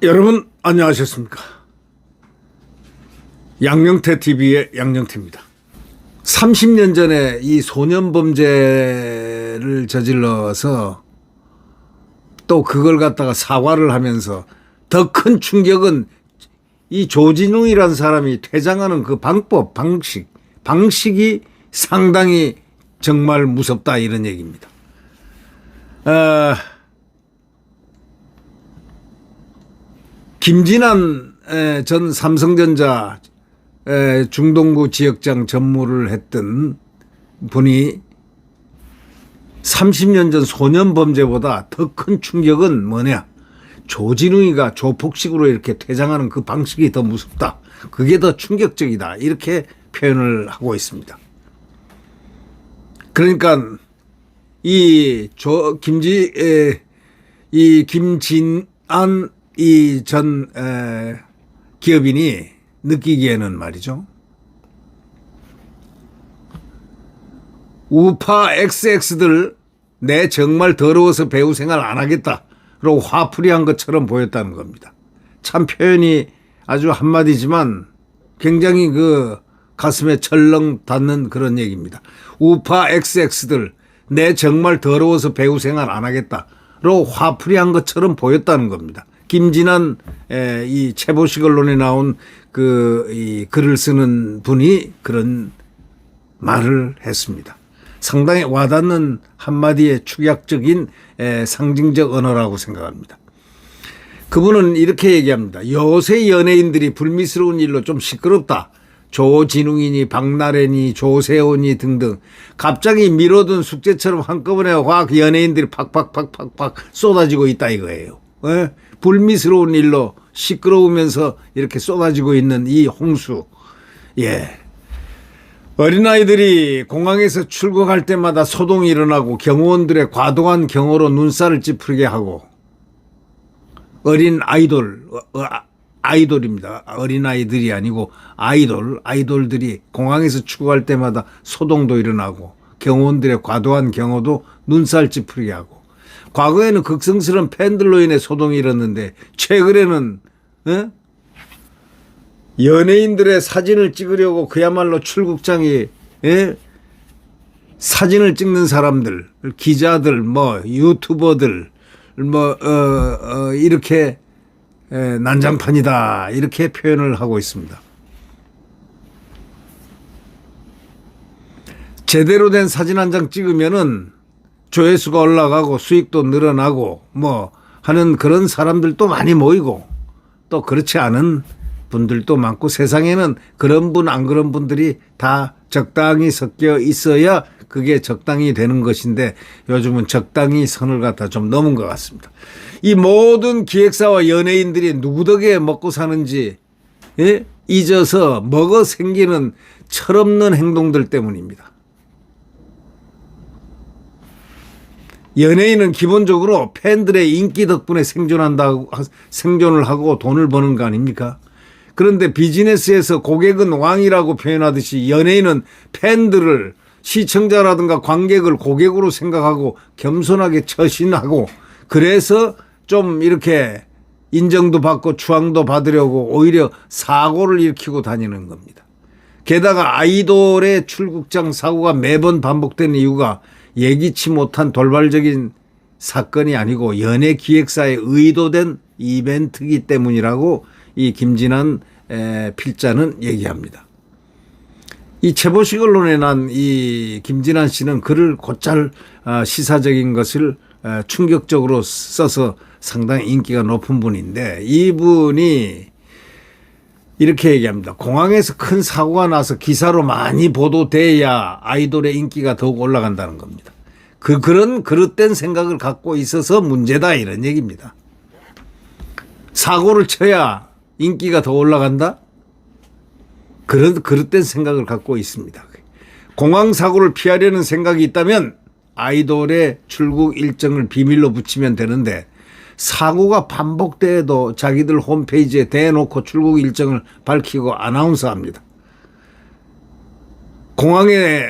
여러분 안녕하셨습니까? 양영태TV의 양영태입니다. 30년 전에 이 소년범죄를 저질러서 또 그걸 갖다가 사과를 하면서 더 큰 충격은 이 조진웅이라는 사람이 퇴장하는 그 방식이 상당히 정말 무섭다, 이런 얘기입니다. 김진환 전 삼성전자 중동구 지역장 전무를 했던 분이 30년 전 소년범죄보다 더 큰 충격은 뭐냐? 조진웅이가 조폭식으로 이렇게 퇴장하는 그 방식이 더 무섭다. 그게 더 충격적이다. 이렇게 표현을 하고 있습니다. 그러니까 김진안 이 전 기업인이 느끼기에는 말이죠, 우파 XX들 내 정말 더러워서 배우 생활 안 하겠다 그러고 화풀이한 것처럼 보였다는 겁니다. 참 표현이 아주 한마디지만 굉장히 그 가슴에 철렁 닿는 그런 얘기입니다. 우파 XX들 내 정말 더러워서 배우 생활 안 하겠다 그러고 화풀이한 것처럼 보였다는 겁니다. 김진환 이 최보식 언론에 나온 이 글을 쓰는 분이 그런 말을 했습니다. 상당히 와닿는 한마디의 축약적인 상징적 언어라고 생각합니다. 그분은 이렇게 얘기합니다. 요새 연예인들이 불미스러운 일로 좀 시끄럽다. 조진웅이니 박나래니 조세호니 등등 갑자기 미뤄둔 숙제처럼 한꺼번에 확 연예인들이 팍팍팍팍팍 쏟아지고 있다 이거예요. 불미스러운 일로 시끄러우면서 이렇게 쏟아지고 있는 이 홍수. 어린아이들이 공항에서 출국할 때마다 소동이 일어나고 경호원들의 과도한 경호로 눈살을 찌푸리게 하고, 어린 아이돌입니다. 어린아이들이 아니고 아이돌들이 공항에서 출국할 때마다 소동도 일어나고 경호원들의 과도한 경호도 눈살 찌푸리게 하고, 과거에는 극성스러운 팬들로 인해 소동이 일었는데 최근에는 연예인들의 사진을 찍으려고 그야말로 출국장이 사진을 찍는 사람들, 기자들, 유튜버들, 이렇게 난장판이다 이렇게 표현을 하고 있습니다. 제대로 된 사진 한 장 찍으면은 조회수가 올라가고 수익도 늘어나고 하는 그런 사람들도 많이 모이고, 또 그렇지 않은 분들도 많고, 세상에는 그런 분 안 그런 분들이 다 적당히 섞여 있어야 그게 적당히 되는 것인데, 요즘은 적당히 선을 갖다 좀 넘은 것 같습니다. 이 모든 기획사와 연예인들이 누구 덕에 먹고 사는지 잊어서 먹어 생기는 철없는 행동들 때문입니다. 연예인은 기본적으로 팬들의 인기 덕분에 생존을 하고 돈을 버는 거 아닙니까? 그런데 비즈니스에서 고객은 왕이라고 표현하듯이 연예인은 팬들을, 시청자라든가 관객을 고객으로 생각하고 겸손하게 처신하고, 그래서 좀 이렇게 인정도 받고 추앙도 받으려고 오히려 사고를 일으키고 다니는 겁니다. 게다가 아이돌의 출국장 사고가 매번 반복되는 이유가 예기치 못한 돌발적인 사건이 아니고 연예 기획사의 의도된 이벤트이기 때문이라고 이 김진환 필자는 얘기합니다. 이 최보식 언론에 난 이 김진환 씨는 글을 곧잘 시사적인 것을 충격적으로 써서 상당히 인기가 높은 분인데, 이분이 이렇게 얘기합니다. 공항에서 큰 사고가 나서 기사로 많이 보도돼야 아이돌의 인기가 더욱 올라간다는 겁니다. 그런 그릇된 생각을 갖고 있어서 문제다 이런 얘기입니다. 사고를 쳐야 인기가 더 올라간다? 그런 그릇된 생각을 갖고 있습니다. 공항 사고를 피하려는 생각이 있다면 아이돌의 출국 일정을 비밀로 붙이면 되는데, 사고가 반복돼도 자기들 홈페이지에 대놓고 출국 일정을 밝히고 아나운서합니다. 공항에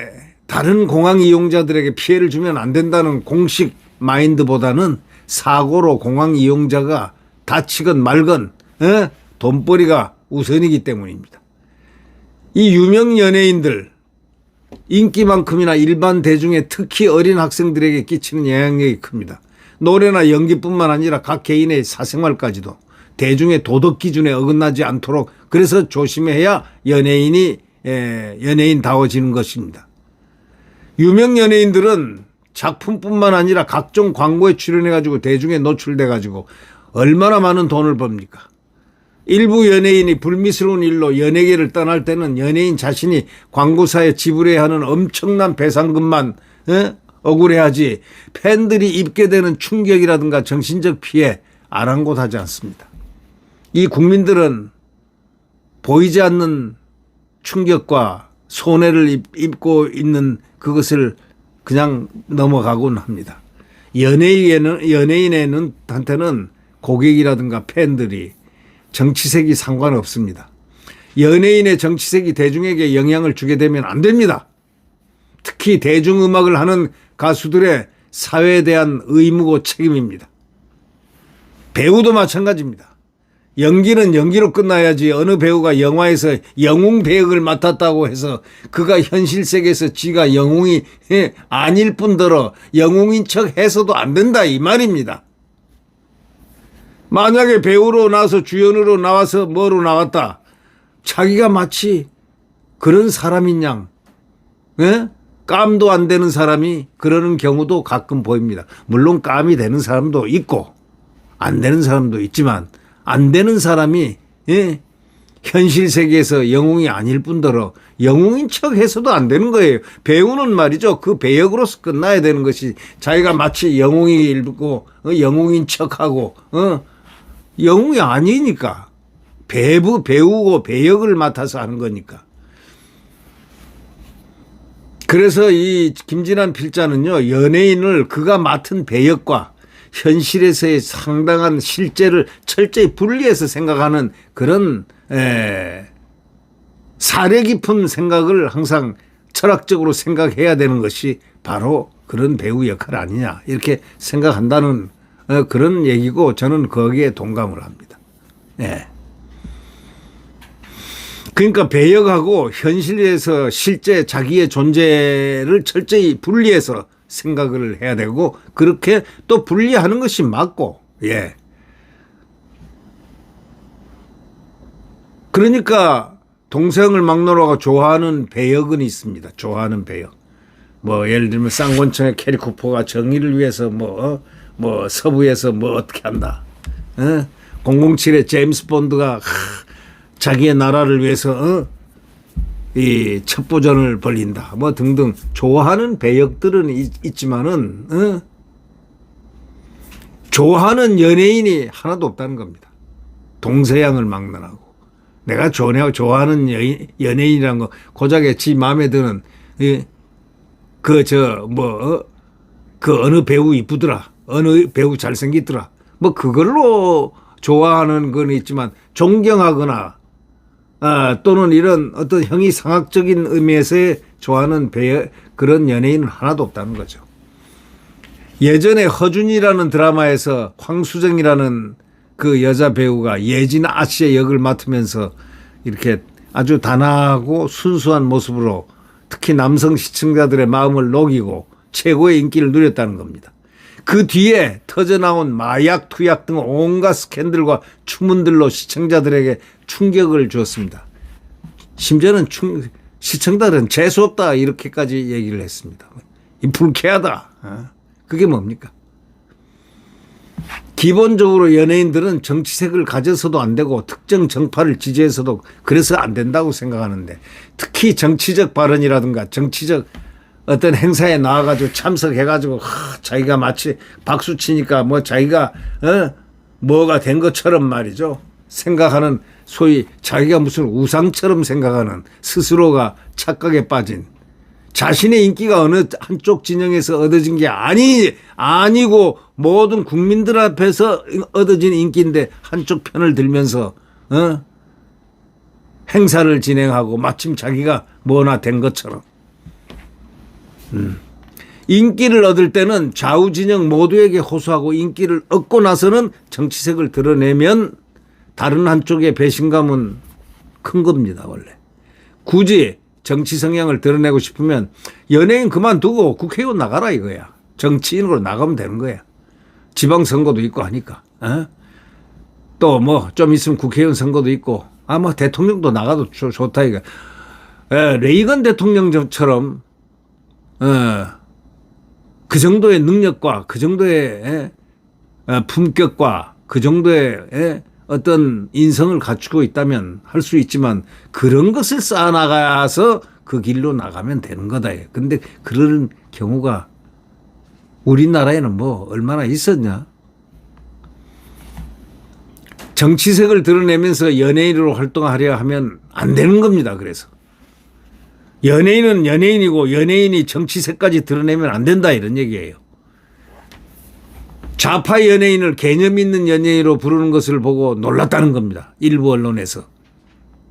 다른 공항 이용자들에게 피해를 주면 안 된다는 공식 마인드보다는 사고로 공항 이용자가 다치건 말건 돈벌이가 우선이기 때문입니다. 이 유명 연예인들 인기만큼이나 일반 대중의 특히 어린 학생들에게 끼치는 영향력이 큽니다. 노래나 연기뿐만 아니라 각 개인의 사생활까지도 대중의 도덕 기준에 어긋나지 않도록 그래서 조심해야 연예인다워지는 것입니다. 유명 연예인들은 작품뿐만 아니라 각종 광고에 출연해가지고 대중에 노출돼가지고 얼마나 많은 돈을 법니까? 일부 연예인이 불미스러운 일로 연예계를 떠날 때는 연예인 자신이 광고사에 지불해야 하는 엄청난 배상금만 억울해하지 팬들이 입게 되는 충격이라든가 정신적 피해 아랑곳하지 않습니다. 이 국민들은 보이지 않는 충격과 손해를 입고 있는 그것을 그냥 넘어가곤 합니다. 연예인한테는 고객이라든가 팬들이 정치색이 상관없습니다. 연예인의 정치색이 대중에게 영향을 주게 되면 안 됩니다. 특히 대중음악을 하는 가수들의 사회에 대한 의무고 책임입니다. 배우도 마찬가지입니다. 연기는 연기로 끝나야지 어느 배우가 영화에서 영웅 배역을 맡았다고 해서 그가 현실 세계에서 지가 영웅이 아닐 뿐더러 영웅인 척 해서도 안 된다 이 말입니다. 만약에 배우로 나와서 주연으로 나와서 뭐로 나왔다. 자기가 마치 그런 사람인 양 깜도 안 되는 사람이 그러는 경우도 가끔 보입니다. 물론 깜이 되는 사람도 있고 안 되는 사람도 있지만 안 되는 사람이 현실 세계에서 영웅이 아닐 뿐더러 영웅인 척 해서도 안 되는 거예요. 배우는 말이죠. 그 배역으로서 끝나야 되는 것이 자기가 마치 영웅이 일고 영웅인 척하고 영웅이 아니니까 배우고 배역을 맡아서 하는 거니까. 그래서 이 김진한 필자는요. 연예인을 그가 맡은 배역과 현실에서의 상당한 실제를 철저히 분리해서 생각하는 그런 사려 깊은 생각을 항상 철학적으로 생각해야 되는 것이 바로 그런 배우 역할 아니냐 이렇게 생각한다는 그런 얘기고 저는 거기에 동감을 합니다. 예. 그러니까 배역하고 현실에서 실제 자기의 존재를 철저히 분리해서 생각을 해야 되고 그렇게 또 분리하는 것이 맞고 예. 그러니까 동서양을 막론하고 좋아하는 배역은 있습니다. 좋아하는 배역. 뭐 예를 들면 쌍권청의 캐리 쿠퍼가 정의를 위해서 뭐 서부에서 뭐 어떻게 한다. 007의 제임스 본드가 자기의 나라를 위해서 이 첩보전을 벌린다. 뭐 등등 좋아하는 배역들은 있지만은 좋아하는 연예인이 하나도 없다는 겁니다. 동서양을 막론하고 내가 좋아하는 연예인이란 거 고작에 지 마음에 드는 그 어느 배우 이쁘더라. 어느 배우 잘생기더라. 뭐 그걸로 좋아하는 건 있지만 존경하거나 또는 이런 어떤 형이상학적인 의미에서의 좋아하는 그런 연예인은 하나도 없다는 거죠. 예전에 허준이라는 드라마에서 황수정이라는 그 여자 배우가 예진 아씨의 역을 맡으면서 이렇게 아주 단아하고 순수한 모습으로 특히 남성 시청자들의 마음을 녹이고 최고의 인기를 누렸다는 겁니다. 그 뒤에 터져나온 마약, 투약 등 온갖 스캔들과 추문들로 시청자들에게 충격을 주었습니다. 심지어는 시청자들은 재수없다 이렇게까지 얘기를 했습니다. 이 불쾌하다. 그게 뭡니까? 기본적으로 연예인들은 정치색을 가져서도 안 되고 특정 정파를 지지해서도 그래서 안 된다고 생각하는데 특히 정치적 발언이라든가 정치적 어떤 행사에 나와가지고 참석해가지고 자기가 마치 박수 치니까 뭐 자기가 뭐가 된 것처럼 말이죠. 생각하는 소위 자기가 무슨 우상처럼 생각하는 스스로가 착각에 빠진 자신의 인기가 어느 한쪽 진영에서 얻어진 게 아니고 모든 국민들 앞에서 얻어진 인기인데 한쪽 편을 들면서 행사를 진행하고 마침 자기가 뭐나 된 것처럼 인기를 얻을 때는 좌우 진영 모두에게 호소하고 인기를 얻고 나서는 정치색을 드러내면 다른 한쪽의 배신감은 큰 겁니다, 원래. 굳이 정치 성향을 드러내고 싶으면 연예인 그만두고 국회의원 나가라 이거야. 정치인으로 나가면 되는 거야. 지방선거도 있고 하니까. 또 뭐 좀 있으면 국회의원 선거도 있고 아마 대통령도 나가도 좋다 이거. 레이건 대통령처럼 그 정도의 능력과 그 정도의 품격과 그 정도의 어떤 인성을 갖추고 있다면 할 수 있지만 그런 것을 쌓아나가서 그 길로 나가면 되는 거다. 근데 그런 경우가 우리나라에는 뭐 얼마나 있었냐. 정치색을 드러내면서 연예인으로 활동하려 하면 안 되는 겁니다. 그래서 연예인은 연예인이고 연예인이 정치색까지 드러내면 안 된다 이런 얘기예요. 좌파 연예인을 개념 있는 연예인으로 부르는 것을 보고 놀랐다는 겁니다. 일부 언론에서.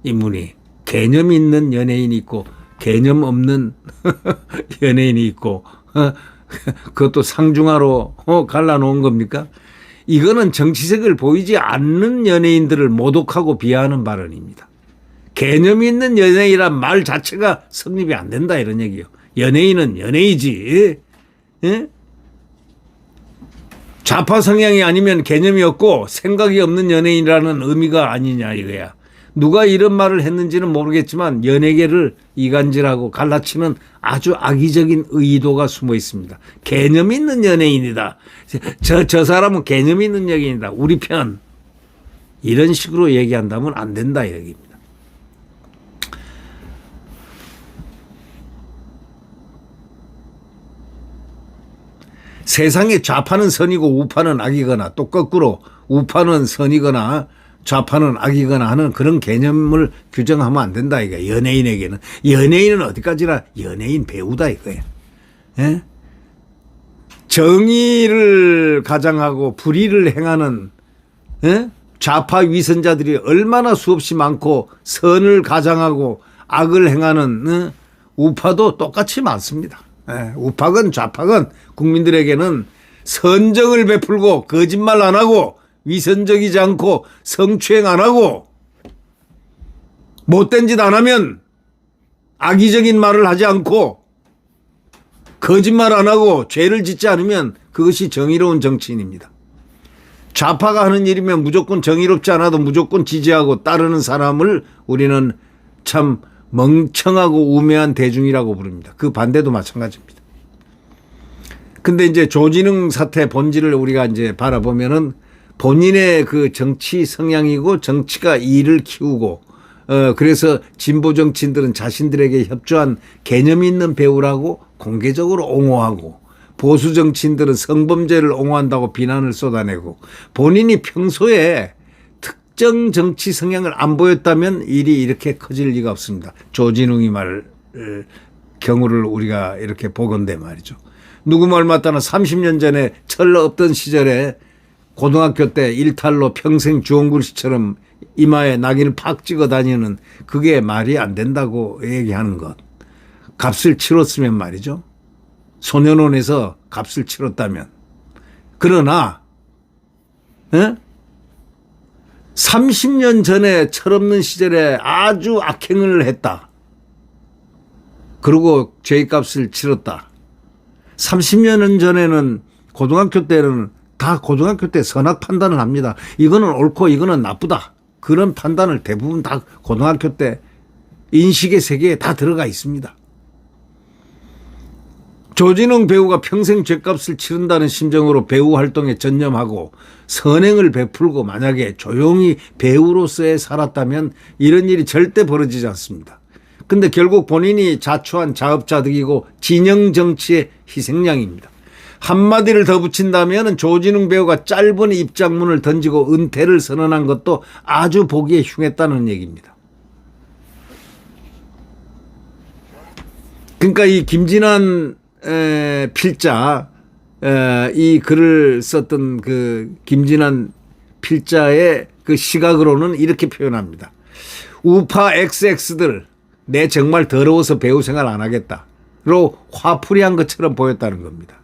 인문이 개념 있는 연예인이 있고 개념 없는 연예인이 있고 그것도 상중하로 갈라놓은 겁니까? 이거는 정치색을 보이지 않는 연예인들을 모독하고 비하하는 발언입니다. 개념 있는 연예인이란 말 자체가 성립이 안 된다 이런 얘기예요. 연예인은 연예이지. 예? 좌파 성향이 아니면 개념이 없고 생각이 없는 연예인이라는 의미가 아니냐 이거야. 누가 이런 말을 했는지는 모르겠지만 연예계를 이간질하고 갈라치는 아주 악의적인 의도가 숨어 있습니다. 개념 있는 연예인이다. 저 사람은 개념 있는 연예인이다. 우리 편. 이런 식으로 얘기한다면 안 된다 이 얘기입니다. 세상에 좌파는 선이고 우파는 악이거나 또 거꾸로 우파는 선이거나 좌파는 악이거나 하는 그런 개념을 규정하면 안 된다 이거야. 연예인에게는. 연예인은 어디까지나 연예인 배우다 이거야. 예? 정의를 가장하고 불의를 행하는 좌파 위선자들이 얼마나 수없이 많고 선을 가장하고 악을 행하는 우파도 똑같이 많습니다. 우파건 좌파건 국민들에게는 선정을 베풀고 거짓말 안 하고 위선적이지 않고 성추행 안 하고 못된 짓 안 하면 악의적인 말을 하지 않고 거짓말 안 하고 죄를 짓지 않으면 그것이 정의로운 정치인입니다. 좌파가 하는 일이면 무조건 정의롭지 않아도 무조건 지지하고 따르는 사람을 우리는 참 멍청하고 우매한 대중이라고 부릅니다. 그 반대도 마찬가지입니다. 근데 이제 조진웅 사태 본질을 우리가 이제 바라보면은 본인의 그 정치 성향이고 정치가 이를 키우고 그래서 진보 정치인들은 자신들에게 협조한 개념 있는 배우라고 공개적으로 옹호하고 보수 정치인들은 성범죄를 옹호한다고 비난을 쏟아내고 본인이 평소에 특정 정치 성향을 안 보였다면 일이 이렇게 커질 리가 없습니다. 조진웅이 말 경우를 우리가 이렇게 보건대 말이죠. 누구 말 맞다나 30년 전에 철 없던 시절에 고등학교 때 일탈로 평생 주홍글씨처럼 이마에 낙인을 팍 찍어 다니는 그게 말이 안 된다고 얘기하는 것. 값을 치렀으면 말이죠. 소년원에서 값을 치렀다면. 그러나 30년 전에 철없는 시절에 아주 악행을 했다. 그리고 죄값을 치렀다. 30년 전에는 고등학교 때는 다 고등학교 때 선악 판단을 합니다. 이거는 옳고 이거는 나쁘다. 그런 판단을 대부분 다 고등학교 때 인식의 세계에 다 들어가 있습니다. 조진웅 배우가 평생 죗값을 치른다는 심정으로 배우 활동에 전념하고 선행을 베풀고 만약에 조용히 배우로서의 살았다면 이런 일이 절대 벌어지지 않습니다. 근데 결국 본인이 자초한 자업자득이고 진영 정치의 희생양입니다. 한마디를 더 붙인다면 조진웅 배우가 짧은 입장문을 던지고 은퇴를 선언한 것도 아주 보기에 흉했다는 얘기입니다. 그러니까 이 김진환 필자 이 글을 썼던 그 김진환 필자의 그 시각으로는 이렇게 표현합니다. 우파 XX들 내 정말 더러워서 배우 생활 안 하겠다. 화풀이한 것처럼 보였다는 겁니다.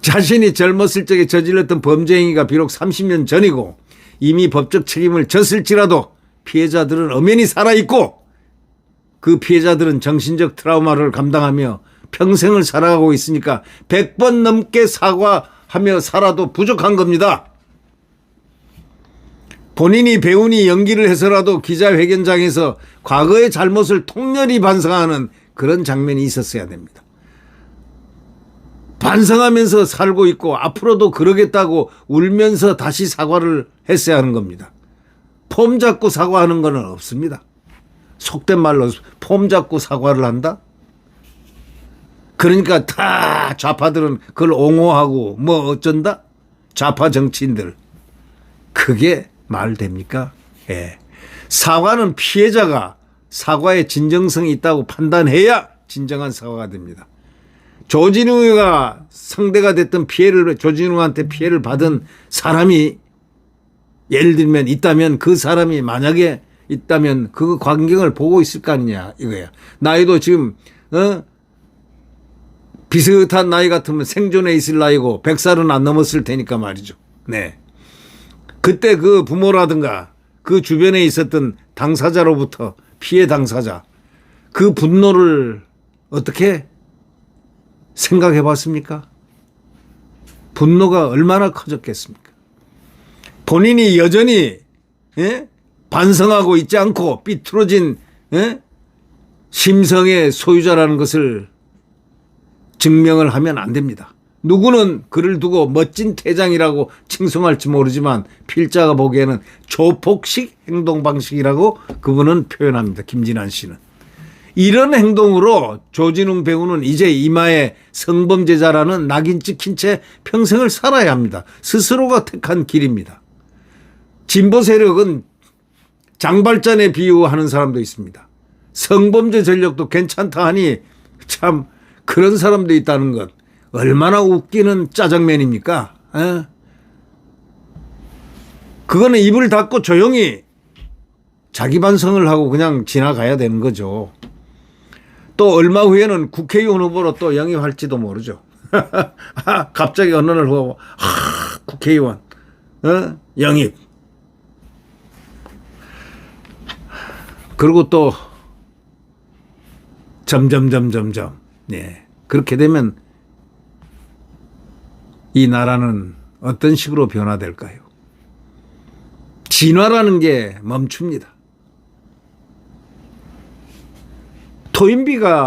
자신이 젊었을 적에 저질렀던 범죄 행위가 비록 30년 전이고 이미 법적 책임을 졌을지라도 피해자들은 엄연히 살아있고 그 피해자들은 정신적 트라우마를 감당하며 평생을 살아가고 있으니까 100번 넘게 사과하며 살아도 부족한 겁니다. 본인이 배우니 연기를 해서라도 기자회견장에서 과거의 잘못을 통렬히 반성하는 그런 장면이 있었어야 됩니다. 반성하면서 살고 있고 앞으로도 그러겠다고 울면서 다시 사과를 했어야 하는 겁니다. 폼 잡고 사과하는 건 없습니다. 속된 말로 폼 잡고 사과를 한다? 그러니까 다 좌파들은 그걸 옹호하고 뭐 어쩐다? 좌파 정치인들. 그게 말 됩니까? 예. 사과는 피해자가 사과에 진정성이 있다고 판단해야 진정한 사과가 됩니다. 조진웅이가 상대가 됐던 조진웅한테 피해를 받은 사람이 예를 들면 있다면 그 사람이 만약에 있다면 그 광경을 보고 있을 거 아니냐 이거야. 나이도 지금 비슷한 나이 같으면 생존해 있을 나이고 100살은 안 넘었을 테니까 말이죠. 네. 그때 그 부모라든가 그 주변에 있었던 당사자로부터 피해 당사자 그 분노를 어떻게 생각해 봤습니까? 분노가 얼마나 커졌겠습니까? 본인이 여전히 반성하고 있지 않고 삐뚤어진 심성의 소유자라는 것을 증명을 하면 안 됩니다. 누구는 그를 두고 멋진 퇴장이라고 칭송할지 모르지만 필자가 보기에는 조폭식 행동 방식이라고 그분은 표현합니다. 김진환 씨는. 이런 행동으로 조진웅 배우는 이제 이마에 성범죄자라는 낙인 찍힌 채 평생을 살아야 합니다. 스스로가 택한 길입니다. 진보 세력은 장발잔에 비유하는 사람도 있습니다. 성범죄 전력도 괜찮다 하니 참 그런 사람도 있다는 것. 얼마나 웃기는 짜장면입니까? 에? 그거는 입을 닫고 조용히 자기 반성을 하고 그냥 지나가야 되는 거죠. 또 얼마 후에는 국회의원 후보로 또 영입할지도 모르죠. 갑자기 어느 날 후보 국회의원 영입. 그리고 또 점점 예. 그렇게 되면 이 나라는 어떤 식으로 변화될까요? 진화라는 게 멈춥니다.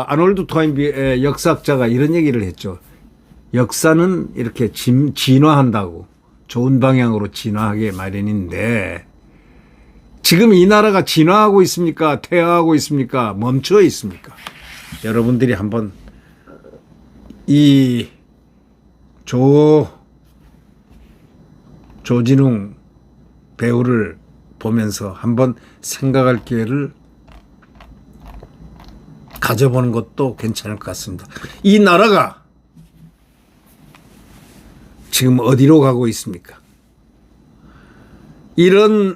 아놀드 토인비의 역사학자가 이런 얘기를 했죠. 역사는 이렇게 진화한다고 좋은 방향으로 진화하게 마련인데 지금 이 나라가 진화하고 있습니까? 퇴화하고 있습니까? 멈춰 있습니까? 여러분들이 한번 이 조진웅 배우를 보면서 한번 생각할 기회를 가져보는 것도 괜찮을 것 같습니다. 이 나라가 지금 어디로 가고 있습니까? 이런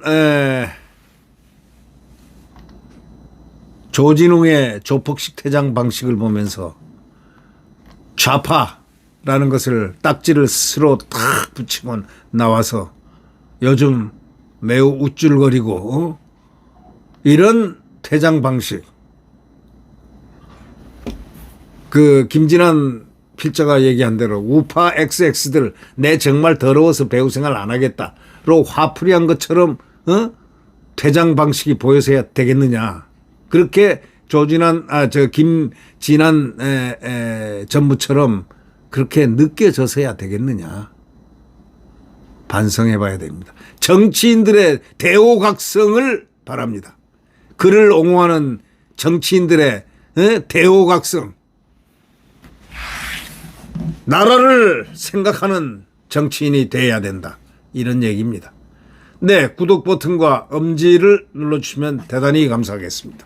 조진웅의 조폭식 퇴장 방식을 보면서 좌파라는 것을 딱지를 스스로 탁 붙이고 나와서 요즘 매우 우쭐거리고 이런 퇴장 방식 그 김진환 필자가 얘기한 대로 우파 XX들 내 정말 더러워서 배우 생활 안 하겠다로 화풀이한 것처럼 퇴장 방식이 보여서야 되겠느냐. 그렇게 김진환 전무처럼 그렇게 느껴져서야 되겠느냐. 반성해 봐야 됩니다. 정치인들의 대호각성을 바랍니다. 그를 옹호하는 정치인들의 대호각성. 나라를 생각하는 정치인이 돼야 된다. 이런 얘기입니다. 네, 구독 버튼과 엄지를 눌러주시면 대단히 감사하겠습니다.